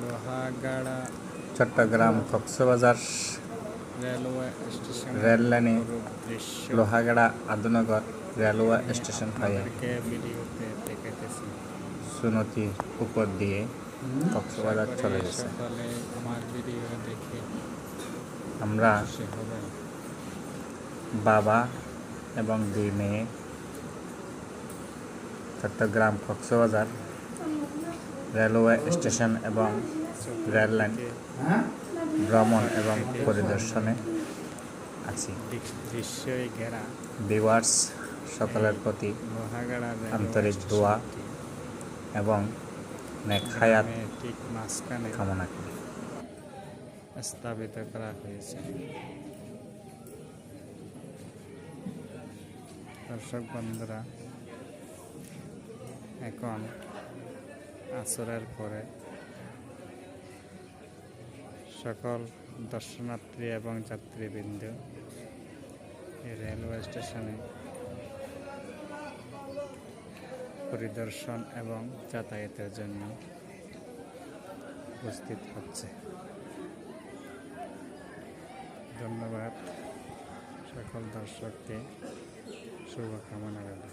Lohagara Chittagong Cox's Bazar railway স্টেশনের rail লাইনে অপরূপ দৃশ্য লোহাগাড়া আদনগর রেলওয়ে আমি স্টেশন হয়ে আপনাদেরকে ভিডিওতে দেখাইতেছি। সুনতির উপর দিয়ে আশা কক্সবাজার করি চলে গেছে। সকলে আমার ভিডিও দেখে আমরা খুশি হবেন। বাবা এবং 2 মেয়ে চট্টগ্রাম কক্সবাজার রেলওয়ে স্টেশন এবং রেল লাইন ভ্রমণ এবং পরিদর্শনে আছি। দৃশ্যই ঘেরা ভিউয়ার্স সকলের প্রতি লোহাগাড়া আন্তরিক দোয়া এবং নেক হায়াত ঠিক মাঝখানে কামনা করি। স্থাপিত করা হয়েছে। দর্শক বন্ধুরা, এখন আসরের পরে সকল দর্শনার্থী এবং যাত্রীবৃন্দ এই রেলওয়ে স্টেশনে পরিদর্শন এবং যাতায়াতের জন্য উপস্থিত হচ্ছে। ধন্যবাদ সকল দর্শককে, শুভকামনা রইল।